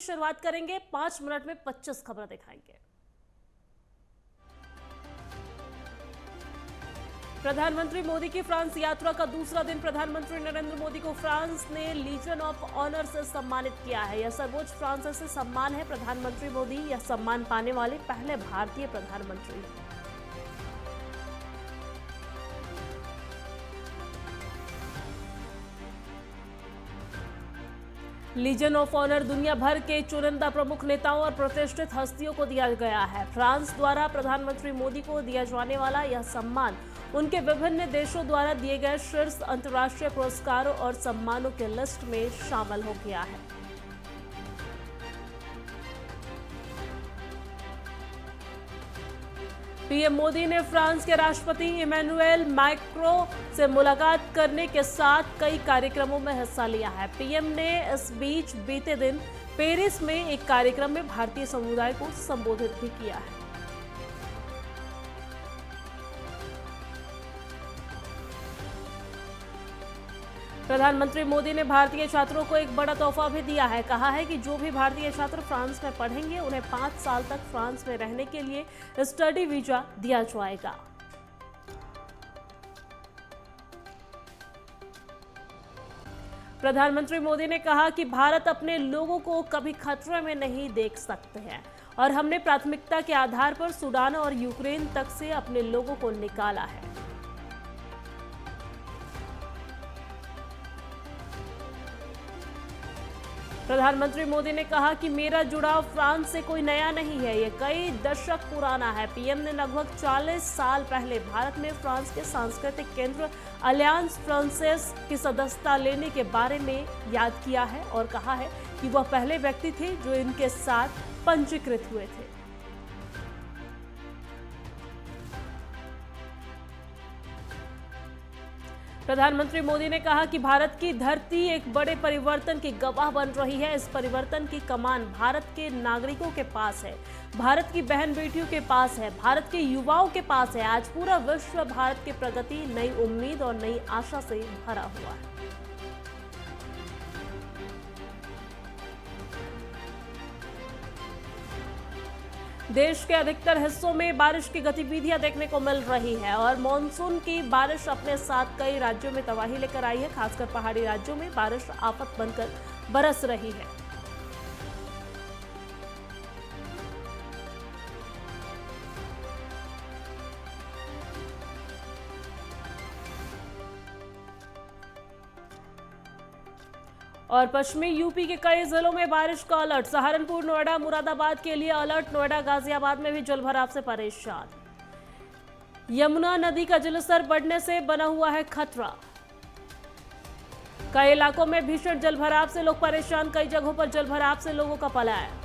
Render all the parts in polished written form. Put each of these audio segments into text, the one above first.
शुरुआत करेंगे 5 मिनट में 25 खबर दिखाएंगे। प्रधानमंत्री मोदी की फ्रांस यात्रा का दूसरा दिन प्रधानमंत्री नरेंद्र मोदी को फ्रांस ने लीजन ऑफ ऑनर से सम्मानित किया है। यह सर्वोच्च फ्रांसीसी सम्मान है। प्रधानमंत्री मोदी यह सम्मान पाने वाले पहले भारतीय प्रधानमंत्री हैं। लीजन ऑफ ऑनर दुनिया भर के चुनिंदा प्रमुख नेताओं और प्रतिष्ठित हस्तियों को दिया गया है। फ्रांस द्वारा प्रधानमंत्री मोदी को दिया जाने वाला यह सम्मान उनके विभिन्न देशों द्वारा दिए गए शीर्ष अंतर्राष्ट्रीय पुरस्कारों और सम्मानों के लिस्ट में शामिल हो गया है। पीएम मोदी ने फ्रांस के राष्ट्रपति इमैनुएल मैक्रो से मुलाकात करने के साथ कई कार्यक्रमों में हिस्सा लिया है। पीएम ने इस बीच बीते दिन पेरिस में एक कार्यक्रम में भारतीय समुदाय को संबोधित भी किया है। प्रधानमंत्री मोदी ने भारतीय छात्रों को एक बड़ा तोहफा भी दिया है। कहा है कि जो भी भारतीय छात्र फ्रांस में पढ़ेंगे उन्हें 5 साल तक फ्रांस में रहने के लिए स्टडी वीजा दिया जाएगा। प्रधानमंत्री मोदी ने कहा कि भारत अपने लोगों को कभी खतरे में नहीं देख सकते हैं और हमने प्राथमिकता के आधार पर सूडान और यूक्रेन तक से अपने लोगों को निकाला है। प्रधानमंत्री मोदी ने कहा कि मेरा जुड़ाव फ्रांस से कोई नया नहीं है, ये कई दशक पुराना है। पीएम ने लगभग 40 साल पहले भारत में फ्रांस के सांस्कृतिक केंद्र अलियांस फ्रांसेस की सदस्यता लेने के बारे में याद किया है और कहा है कि वह पहले व्यक्ति थे जो इनके साथ पंजीकृत हुए थे। प्रधानमंत्री मोदी ने कहा कि भारत की धरती एक बड़े परिवर्तन की गवाह बन रही है। इस परिवर्तन की कमान भारत के नागरिकों के पास है, भारत की बहन बेटियों के पास है, भारत के युवाओं के पास है। आज पूरा विश्व भारत की प्रगति, नई उम्मीद और नई आशा से भरा हुआ है। देश के अधिकतर हिस्सों में बारिश की गतिविधियां देखने को मिल रही है और मानसून की बारिश अपने साथ कई राज्यों में तबाही लेकर आई है। खासकर पहाड़ी राज्यों में बारिश आफत बनकर बरस रही है। और पश्चिमी यूपी के कई जिलों में बारिश का अलर्ट। सहारनपुर, नोएडा, मुरादाबाद के लिए अलर्ट। नोएडा, गाजियाबाद में भी जलभराव से परेशान। यमुना नदी का जलस्तर बढ़ने से बना हुआ है खतरा। कई इलाकों में भीषण जलभराव से लोग परेशान। कई जगहों पर जलभराव से लोगों का पलायन।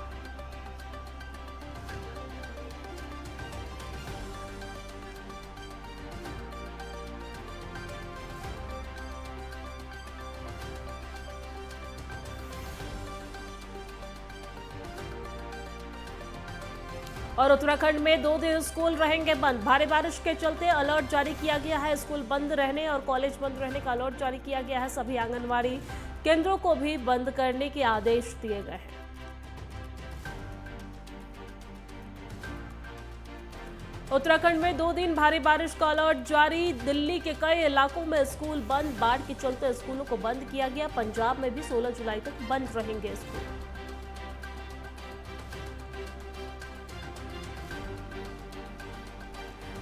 और उत्तराखंड में 2 दिन स्कूल रहेंगे बंद। भारी बारिश के चलते अलर्ट जारी किया गया है। स्कूल बंद रहने और कॉलेज बंद रहने का अलर्ट जारी किया गया है। सभी आंगनवाड़ी केंद्रों को भी बंद करने के आदेश दिए गए हैं। उत्तराखंड में 2 दिन भारी बारिश का अलर्ट जारी। दिल्ली के कई इलाकों में स्कूल बंद। बाढ़ के चलते स्कूलों को बंद किया गया। पंजाब में भी 16 जुलाई तक बंद रहेंगे स्कूल।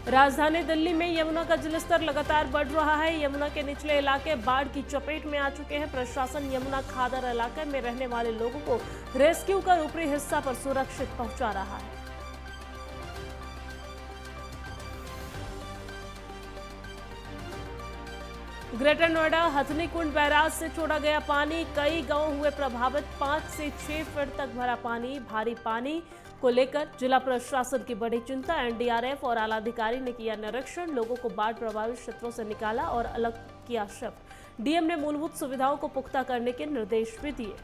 राजधानी दिल्ली में यमुना का जलस्तर लगातार बढ़ रहा है। यमुना के निचले इलाके बाढ़ की चपेट में आ चुके हैं। प्रशासन यमुना खादर इलाके में रहने वाले लोगों को रेस्क्यू कर ऊपरी हिस्सा पर सुरक्षित पहुंचा रहा है। ग्रेटर नोएडा हथनी कुंड बैराज से छोड़ा गया पानी। कई गांव हुए प्रभावित। 5 से 6 फीट तक भरा पानी। भारी पानी को लेकर जिला प्रशासन की बड़ी चिंता। एनडीआरएफ और आला अधिकारी ने किया निरीक्षण। लोगों को बाढ़ प्रभावित क्षेत्रों से निकाला और अलग किया शिफ्ट। डीएम ने मूलभूत सुविधाओं को पुख्ता करने के निर्देश भी दिए।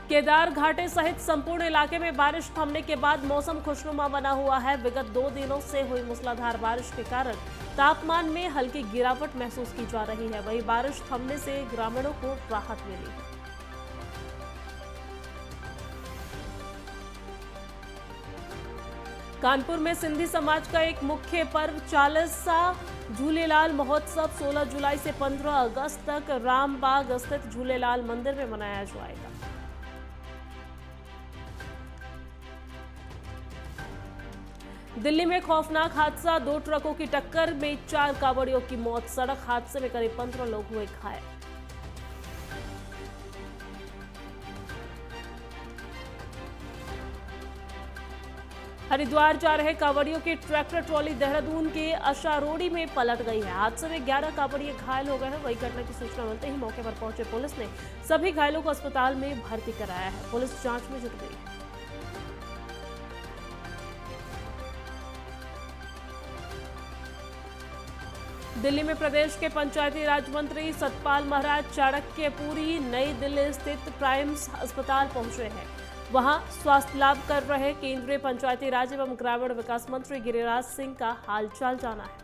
केदार घाटी सहित संपूर्ण इलाके में बारिश थमने के बाद मौसम खुशनुमा बना हुआ है। विगत 2 दिनों से हुई मूसलाधार बारिश के कारण तापमान में हल्की गिरावट महसूस की जा रही है। वहीं बारिश थमने से ग्रामीणों को राहत मिली है। कानपुर में सिंधी समाज का एक मुख्य पर्व चालीसा झूलेलाल महोत्सव 16 जुलाई से 15 अगस्त तक रामबाग स्थित झूलेलाल मंदिर में मनाया जाएगा। दिल्ली में खौफनाक हादसा, 2 ट्रकों की टक्कर में 4 कांवड़ियों की मौत। सड़क हादसे में करीब 15 लोग हुए घायल। हरिद्वार जा रहे कांवड़ियों की ट्रैक्टर ट्रॉली देहरादून के अशारोड़ी में पलट गई है। हादसे में 11 कांवड़िए घायल हो गए हैं। वही घटना की सूचना मिलते ही मौके पर पहुंचे पुलिस ने सभी घायलों को अस्पताल में भर्ती कराया है। पुलिस जांच में जुट गई है। दिल्ली में प्रदेश के पंचायती राज मंत्री सतपाल महाराज चाणक्यपुरी नई दिल्ली स्थित प्राइम्स अस्पताल पहुंचे हैं। वहां स्वास्थ्य लाभ कर रहे केंद्रीय पंचायती राज एवं ग्रामीण विकास मंत्री गिरिराज सिंह का हालचाल जाना है।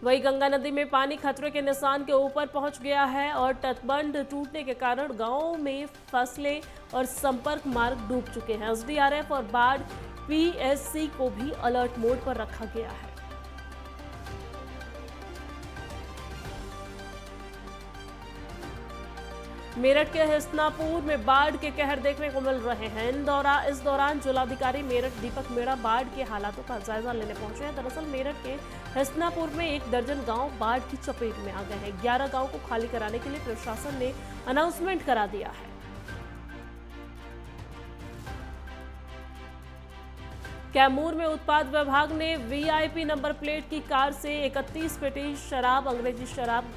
वहीं गंगा नदी में पानी खतरे के निशान के ऊपर पहुंच गया है और तटबंध टूटने के कारण गांवों में फसलें और संपर्क मार्ग डूब चुके हैं। एसडीआरएफ और बाढ़ पीएससी को भी अलर्ट मोड पर रखा गया है। मेरठ के हसनापुर में बाढ़ के कहर देखने को मिल रहे हैं। इस दौरान जिलाधिकारी मेरठ दीपक मीणा बाढ़ के हालातों का जायजा लेने पहुंचे हैं। दरअसल मेरठ के हसनापुर में 1 दर्जन गांव बाढ़ की चपेट में आ गए हैं। 11 गांव को खाली कराने के लिए प्रशासन ने अनाउंसमेंट करा दिया है। कैमूर में उत्पाद विभाग ने वीआईपी नंबर प्लेट की कार से 31 पेटी शराब, अंग्रेजी शराब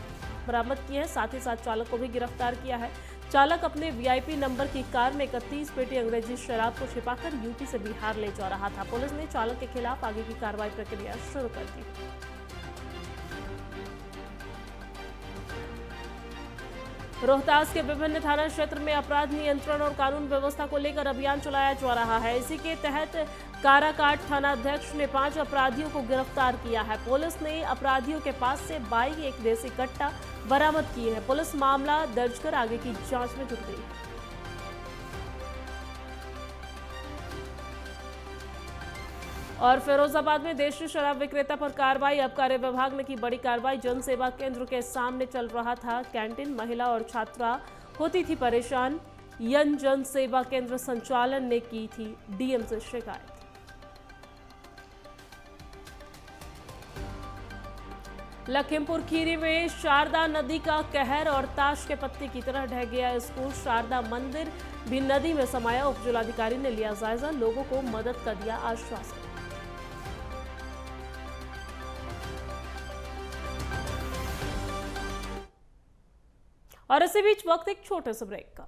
बरामद की है। साथ ही साथ चालक को भी गिरफ्तार किया है। चालक अपने वीआईपी नंबर की कार में 31 पेटी अंग्रेजी शराब को छिपाकर यूपी से बिहार ले जा रहा था। पुलिस ने चालक के खिलाफ आगे की कार्रवाई प्रक्रिया शुरू कर दी। रोहतास के विभिन्न थाना क्षेत्र में अपराध नियंत्रण और कानून व्यवस्था को लेकर अभियान चलाया जा रहा है। इसी के तहत काराकाट थानाध्यक्ष ने 5 अपराधियों को गिरफ्तार किया है। पुलिस ने अपराधियों के पास से बाइक, एक देसी कट्टा बरामद किए हैं। पुलिस मामला दर्ज कर आगे की जांच में जुट गई है। और फिरोजाबाद में देशी शराब विक्रेता पर कार्रवाई। आबकारी विभाग ने की बड़ी कार्रवाई। जन सेवा केंद्र के सामने चल रहा था कैंटीन। महिला और छात्रा होती थी परेशान। जन सेवा केंद्र संचालन ने की थी डीएम से शिकायत। लखीमपुर खीरी में शारदा नदी का कहर और ताश के पत्ते की तरह ढह गया स्कूल। शारदा मंदिर भी नदी में समाया। उप जिलाधिकारी ने लिया जायजा, लोगों को मदद का दिया आश्वासन। और इसी बीच वक्त एक छोटे से ब्रेक का।